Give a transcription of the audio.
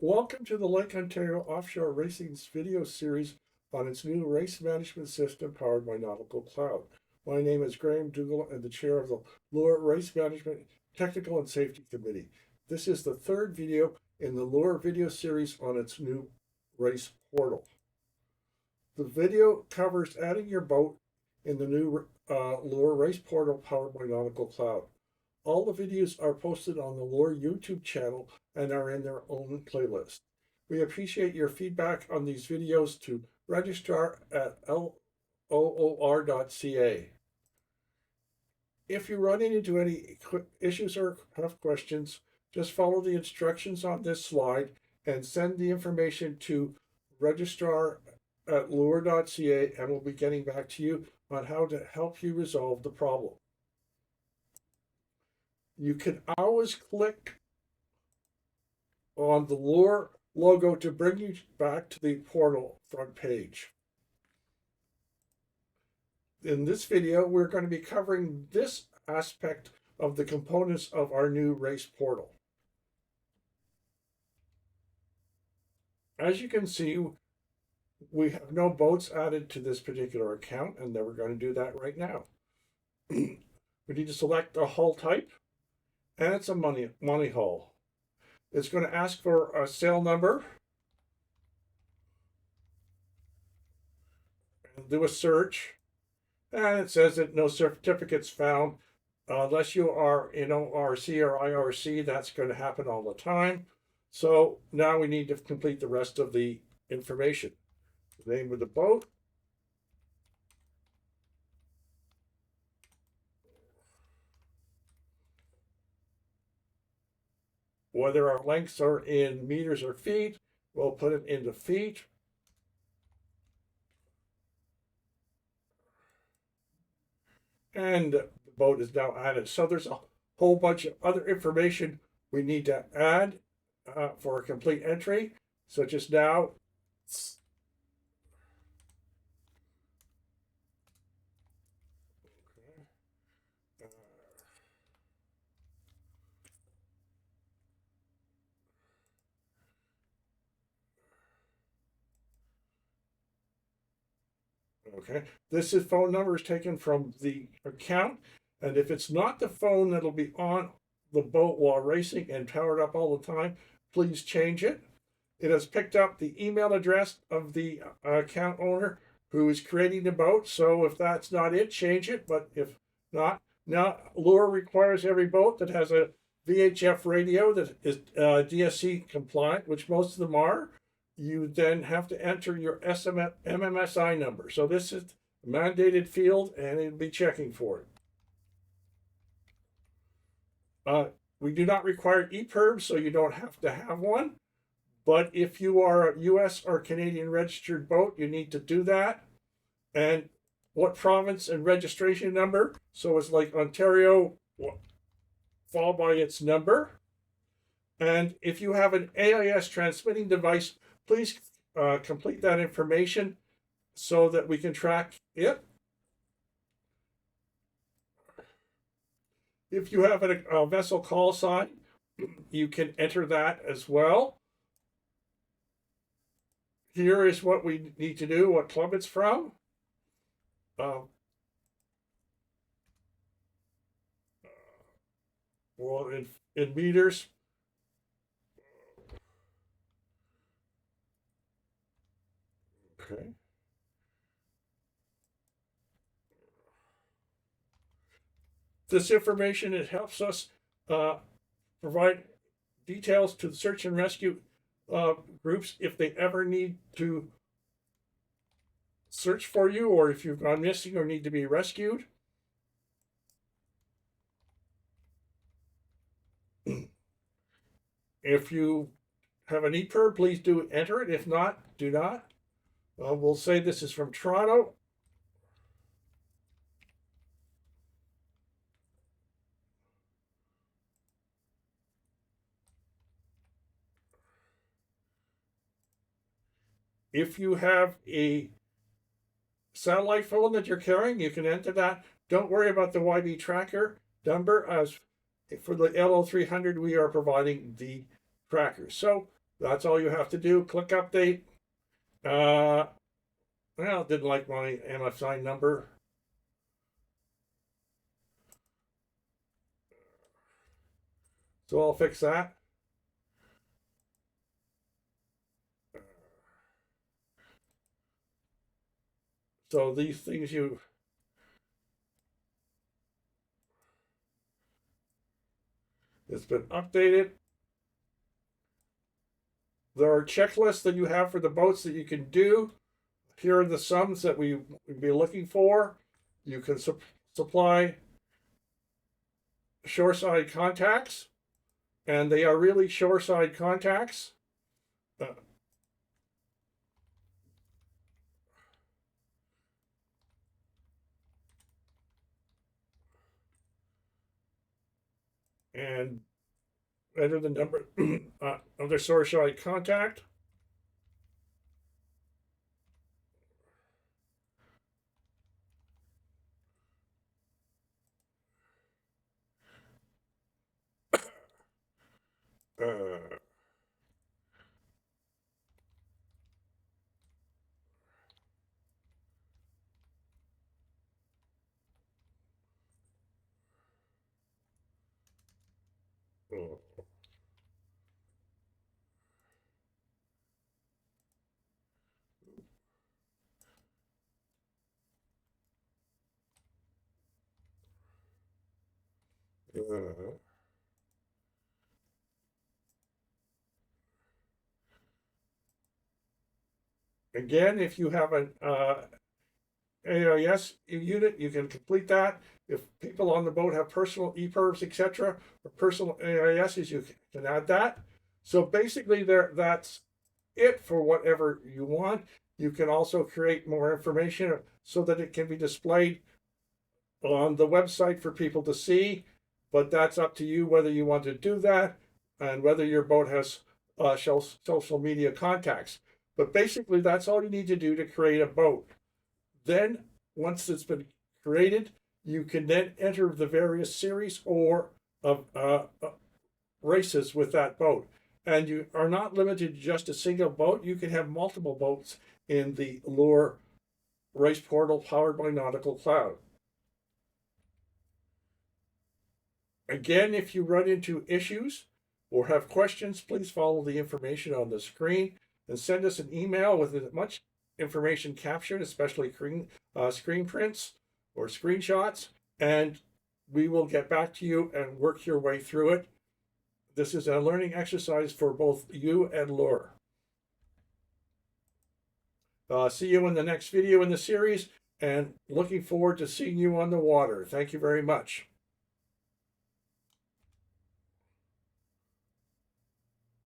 Welcome to the Lake Ontario Offshore Racing's video series on its new race management system powered by Nautical Cloud. My name is Graham Dougal and the chair of the LOOR Race Management Technical and Safety Committee. This is the third video in the LOOR video series on its new race portal. The video covers adding your boat in the new LOOR Race Portal powered by Nautical Cloud. All the videos are posted on the LOOR YouTube channel and are in their own playlist. We appreciate your feedback on these videos to registrar@loor.ca. If you're running into any issues or have questions, just follow the instructions on this slide and send the information to registrar@loor.ca, and we'll be getting back to you on how to help you resolve the problem. You can always click on the LOOR logo to bring you back to the portal front page. In this video, we're going to be covering this aspect of the components of our new race portal. As you can see, we have no boats added to this particular account, and then we're going to do that right now. We need to select a hull type, and it's a money hull. It's going to ask for a sail number, and do a search, and it says that no certificates found. Unless you are in ORC or IRC, that's going to happen all the time. So now we need to complete the rest of the information. The name of the boat, whether our lengths are in meters or feet, we'll put it into feet. And the boat is now added. So there's a whole bunch of other information we need to add for a complete entry, such as now okay, this is phone number is taken from the account, and if it's not the phone that'll be on the boat while racing and powered up all the time, please change it. It has picked up the email address of the account owner who is creating the boat, so if that's not it, change it, but if not, now LOOR requires every boat that has a VHF radio that is DSC compliant, which most of them are. You then have to enter your MMSI number. So this is a mandated field, and it'll be checking for it. We do not require EPIRB, so you don't have to have one. But if you are a US or Canadian registered boat, you need to do that. And what province and registration number? So it's like Ontario, followed by its number. And if you have an AIS transmitting device, please complete that information so that we can track it. If you have a vessel call sign, you can enter that as well. Here is what we need to do, what club it's from. Well, in meters. Okay. This information, it helps us provide details to the search and rescue groups if they ever need to search for you, or if you've gone missing or need to be rescued. If you have an EPIRB, please do enter it. If not, do not. We'll say this is from Toronto. If you have a satellite phone that you're carrying, you can enter that. Don't worry about the YB tracker number, as for the LO300, we are providing the trackers. So That's all you have to do. Click update. Well, didn't like my MFI number. So I'll fix that. So these things it's been updated. There are checklists that you have for the boats that you can do. Here are the sums that we would be looking for. You can supply shoreside contacts, and they are really shoreside contacts. And enter the number of the shoreside contact. Uh, again, if you have an AIS unit, you can complete that. If people on the boat have personal EPIRBs, etc., or personal AISs, you can add that. So basically, that's it for whatever you want. You can also create more information so that it can be displayed on the website for people to see, but that's up to you whether you want to do that and whether your boat has social media contacts. But basically, that's all you need to do to create a boat. Then, once it's been created, you can then enter the various series or of races with that boat. And you are not limited to just a single boat. You can have multiple boats in the LOOR Race Portal powered by Nautical Cloud. Again, if you run into issues or have questions, please follow the information on the screen and send us an email with as much information captured, especially screen prints or screenshots, and we will get back to you and work your way through it. This is a learning exercise for both you and LOOR. See you in the next video in the series, and looking forward to seeing you on the water. Thank you very much.